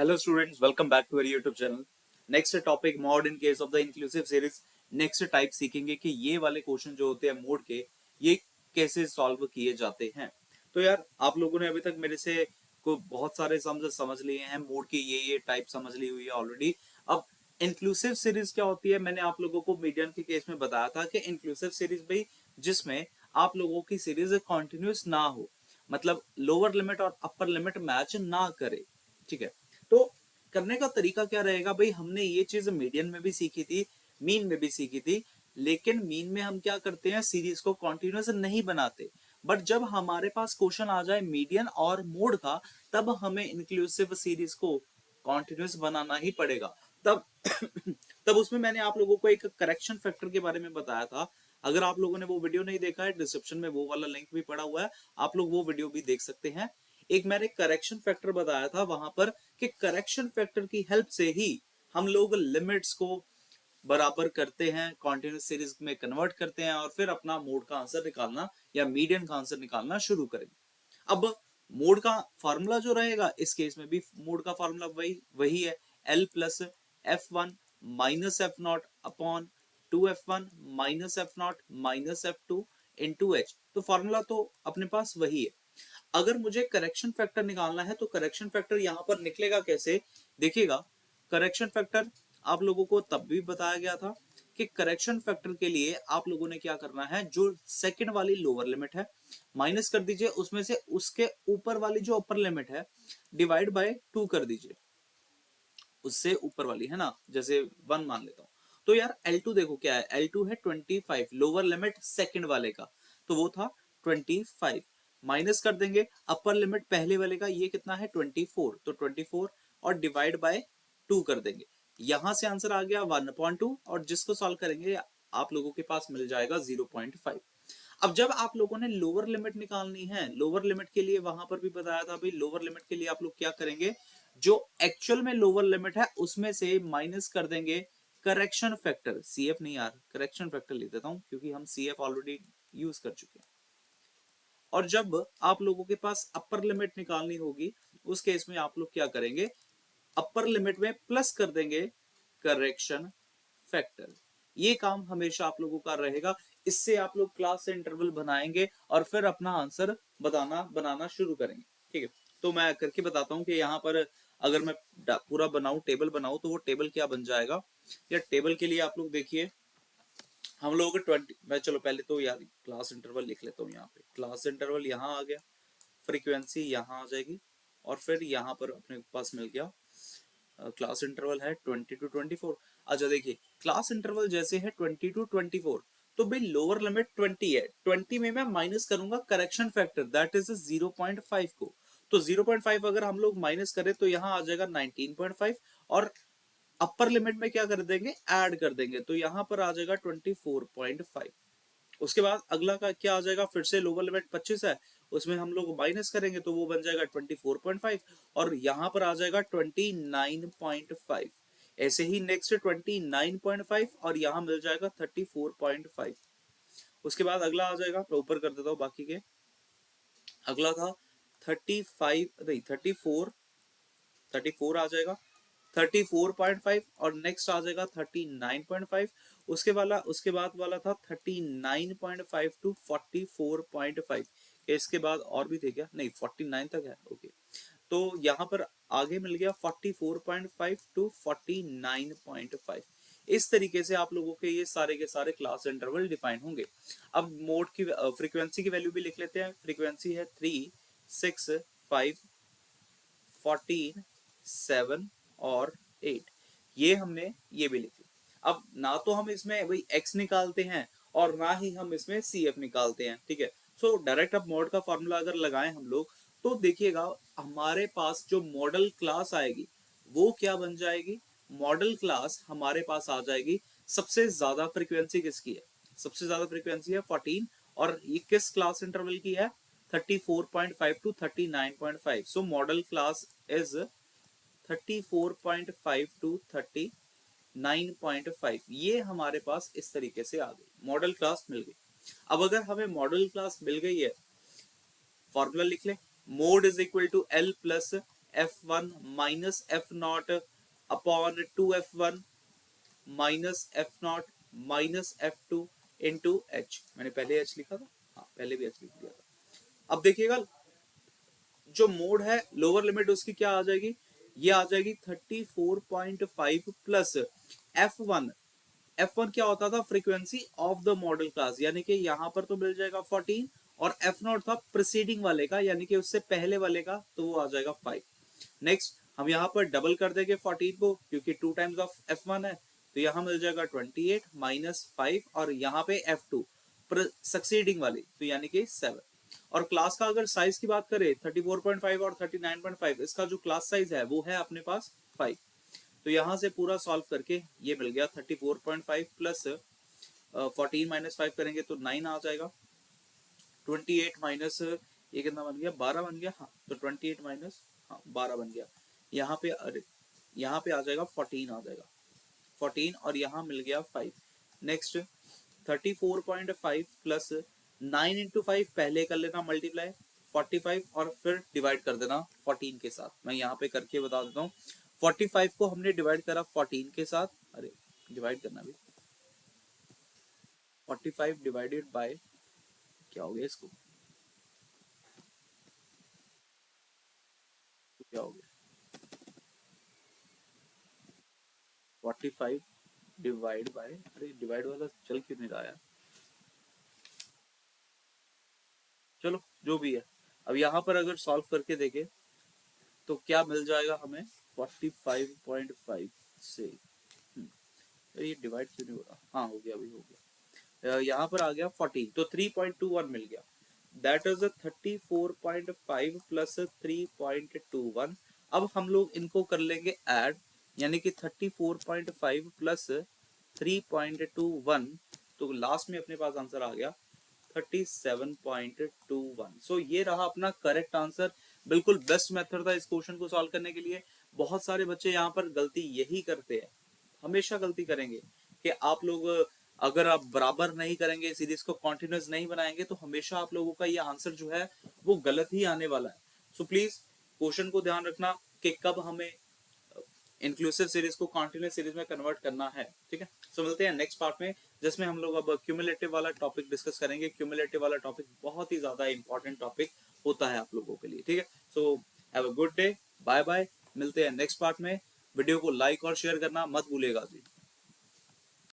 Hello students, welcome back to our YouTube channel. Next topic mod in case of the inclusive series. Next type सीखेंगे कि ये वाले question जो होते हैं मोड के, ये कैसे सॉल्व किए जाते हैं। तो यार आप लोगों ने अभी तक मेरे से को बहुत सारे समझ लिए हैं, मोड की ये टाइप समझ ली हुई है ऑलरेडी। अब इंक्लूसिव सीरीज क्या होती है, मैंने आप लोगों को मीडियन के केस में बताया था कि इंक्लूसिव सीरीज भाई जिसमें आप लोगों की सीरीज कॉन्टिन्यूस ना हो, मतलब लोअर लिमिट और अपर लिमिट मैच ना करे। ठीक है, तो करने का तरीका क्या रहेगा भाई, हमने ये चीज मीडियन में भी सीखी थी, मीन में भी सीखी थी। लेकिन मीन में हम क्या करते हैं, सीरीज को कॉन्टिन्यूस नहीं बनाते। बट जब हमारे पास क्वेश्चन आ जाए मीडियन और मोड का, तब हमें इंक्लूसिव सीरीज को कॉन्टिन्यूस बनाना ही पड़ेगा। तब तब उसमें मैंने आप लोगों को एक करेक्शन फैक्टर के बारे में बताया था। अगर आप लोगों ने वो वीडियो नहीं देखा है, डिस्क्रिप्शन में वो वाला लिंक भी पड़ा हुआ है, आप लोग वो वीडियो भी देख सकते हैं। एक मैंने करेक्शन फैक्टर बताया था वहां पर कि करेक्शन फैक्टर की हेल्प से ही हम लोग लिमिट्स को बराबर करते हैं, कॉन्टिन्यूस सीरीज में कन्वर्ट करते हैं और फिर अपना मोड का आंसर निकालना या मीडियन का आंसर निकालना शुरू करेंगे। अब मोड का फार्मूला जो रहेगा, इस केस में भी मोड का फार्मूला वही वही है, L plus F one minus F naught upon two F one minus F naught minus F two into H. तो फार्मूला तो अपने पास वही है। अगर मुझे करेक्शन फैक्टर निकालना है तो करेक्शन फैक्टर यहां पर निकलेगा कैसे, देखिएगा। करेक्शन फैक्टर आप लोगों को तब भी बताया गया था कि करेक्शन फैक्टर के लिए आप लोगों ने क्या करना है, जो सेकंड वाली लोअर लिमिट है माइनस कर दीजिए, उसमें से उसके ऊपर वाली जो अपर लिमिट है डिवाइड बाय 2 कर दीजिए, उससे ऊपर वाली है ना, जैसे 1 मान लेता हूं। तो यार L2 देखो क्या है, L2 है 25, लोअर लिमिट सेकंड वाले का, तो वो था 25। माइनस कर देंगे अपर लिमिट पहले वाले का, ये कितना है 24, तो 24 और डिवाइड बाय 2 कर देंगे। यहां से आंसर आ गया 1.2 और जिसको सॉल्व करेंगे आप लोगों के पास मिल जाएगा 0.5। अब जब आप लोगों ने लोअर लिमिट निकालनी है, लोअर लिमिट के लिए वहां पर भी बताया था भाई, लोअर लिमिट के लिए आप लोग क्या करेंगे, जो एक्चुअल में लोअर लिमिट है उसमें से माइनस कर देंगे करेक्शन फैक्टर, सीएफ नहीं यार, करेक्शन फैक्टर लिख देता हूं क्योंकि हम सीएफ ऑलरेडी यूज कर चुके हैं। और जब आप लोगों के पास अपर लिमिट निकालनी होगी, उस केस में आप लोग क्या करेंगे, अपर लिमिट में प्लस कर देंगे करेक्शन फैक्टर। ये काम हमेशा आप लोगों का रहेगा। इससे आप लोग क्लास से इंटरवल बनाएंगे और फिर अपना आंसर बताना बनाना शुरू करेंगे। ठीक है, तो मैं करके बताता हूं कि यहाँ पर अगर मैं पूरा बनाऊं, टेबल बनाऊं, तो वो टेबल क्या बन जाएगा। या टेबल के लिए आप लोग देखिए, हम लोग 20, मैं चलो पहले तो यार क्लास इंटरवल लिख लेता हूँ। यहाँ पे क्लास इंटरवल यहाँ आ गया, फ्रीक्वेंसी यहाँ आ जाएगी, और फिर यहाँ पर अपने पास मिल गया क्लास इंटरवल है 20 to 24। अच्छा देखिए, क्लास इंटरवल जैसे है 20 to 24, तो भाई लोअर लिमिट 20 है, 20 में मैं माइनस करूंगा करेक्शन फैक्टर दैट इज 0.5 को। तो 0.5 अगर हम लोग माइनस करें तो यहाँ आ जाएगा 19.5, और अपर लिमिट में क्या कर देंगे, ऐड कर देंगे, तो यहाँ पर आ जाएगा 24.5। उसके बाद अगला का क्या आ जाएगा, फिर से लोअर लिमिट 25 है, उसमें हम लोग माइनस करेंगे तो वो बन जाएगा 24.5, और यहां पर आ जाएगा 29.5। ऐसे ही नेक्स्ट 29.5 और यहां मिल जाएगा 34.5। उसके बाद अगला आ जाएगा, मैं ऊपर कर देता हूं बाकी के। अगला था 35 नहीं 34, 34 आ जाएगा, 34.5, और नेक्स्ट आ जाएगा 39.5। उसके बाद वाला था 39.5 to 44.5। इसके बाद और भी थे क्या, नहीं 49 तक है, ओके। तो यहाँ पर आगे मिल गया 44.5 to 49.5। इस तरीके से आप लोगों के ये सारे के सारे क्लास इंटरवल डिफाइन होंगे। अब मोड की फ्रीक्वेंसी की वैल्यू भी लिख लेते हैं। फ्रीक्वेंसी है 3, 6, 5, 14, 7 और 8। ये हमने ये भी लिखी। अब ना तो हम इसमें भाई x निकालते हैं और ना ही हम इसमें CF निकालते हैं, ठीक है। सो डायरेक्ट अब मॉड का फॉर्मूला अगर लगाएं हम लोग, तो देखिएगा हमारे पास जो मॉडल क्लास आएगी वो क्या बन जाएगी, मॉडल क्लास हमारे पास आ जाएगी। सबसे ज्यादा फ्रीक्वेंसी किसकी है, सबसे ज्यादा फ्रीक्वेंसी है 14, और ये किस क्लास इंटरवल की है, 34.5 to 39.5। So model class is 34.5 to 39.5। ये हमारे पास इस तरीके से आ गई, मॉडल क्लास मिल गई। अब अगर हमें मॉडल क्लास मिल गई है, फॉर्मूला लिख ले, mode is equal to L plus f1 minus F naught upon 2f1 minus F naught minus f2 into H. मैंने पहले h लिखा था, हाँ पहले भी h लिख दिया था। अब देखिएगा जो मोड है लोअर लिमिट उसकी क्या आ जाएगी, ये आ जाएगी 34.5 प्लस f1। f1 क्या होता था, frequency of the model class, यानी कि यहां पर तो मिल जाएगा 14 और f नॉट था प्रीसीडिंग वाले का यानी कि उससे पहले वाले का, तो वो आ जाएगा 5। नेक्स्ट हम यहाँ पर डबल कर देंगे 14 को क्योंकि 2 टाइम्स ऑफ f1 है, तो यहाँ मिल जाएगा 28 माइनस 5 और यहाँ पे f2 सक्सीडिंग वाली, तो यानी कि 7। और क्लास का अगर साइज की बात करें 34.5 और 39.5, इसका जो क्लास साइज है वो है अपने पास 5। तो यहां से पूरा सॉल्व करके ये मिल गया 34.5 प्लस 14 माइनस 5 करेंगे तो 9 आ जाएगा। 28 माइनस ये कितना बन गया, 12 बन गया, हाँ तो 28 माइनस हाँ 12 बन गया। यहाँ पे अरे यहाँ पे आ जाएगा 14 आ जाएगा 14 और यहाँ मिल गया 5। नेक्स्ट 34.5 प्लस 9 इंटू 5 पहले कर लेना मल्टीप्लाई 45 और फिर डिवाइड कर देना 14 के साथ। मैं यहाँ पे करके बता देता हूँ, 45 को हमने डिवाइड करा 14 के साथ, अरे डिवाइड करना भी 45 डिवाइडेड बाय क्या हो गया, इसको क्या हो गया 45 डिवाइड बाय, अरे डिवाइड वाला चल क्यों नहीं रहा यार, चलो जो भी है। अब यहाँ पर अगर सॉल्व करके देखें तो क्या मिल जाएगा हमें 45.5 से ये डिवाइड क्यों नहीं हो रहा, हाँ हो गया, अभी हो गया। यहाँ पर आ गया 14 तो 3.21 मिल गया, दैट इज 34.5 प्लस 3.21। अब हम लोग इनको कर लेंगे ऐड, यानी कि 34.5 प्लस 3.21, तो लास्ट में अपने पास आंसर आ गया 37.21। सो ये रहा अपना करेक्ट आंसर। बिल्कुल बेस्ट मेथड था इस क्वेश्चन को सॉल्व करने के लिए। बहुत सारे बच्चे यहाँ पर गलती यही करते हैं, हमेशा गलती करेंगे कि आप लोग अगर आप बराबर नहीं करेंगे, सीरीज को कॉन्टिन्यूस नहीं बनाएंगे, तो हमेशा आप लोगों का ये आंसर जो है वो गलत ही आने वाला है। सो प्लीज क्वेश्चन को ध्यान रखना कि कब हमें इंक्लूसिव सीरीज को कॉन्टिन्यूस सीरीज में कन्वर्ट करना है, ठीक है। सो मिलते हैं नेक्स्ट पार्ट में जिसमें हम लोग अब क्यूमुलेटिव वाला टॉपिक डिस्कस करेंगे। क्यूमुलेटिव वाला टॉपिक बहुत ही ज्यादा इंपॉर्टेंट टॉपिक होता है आप लोगों के लिए, ठीक है। So have a good day, bye bye, मिलते हैं नेक्स्ट पार्ट में। वीडियो को लाइक और शेयर करना मत भूलिएगा जी।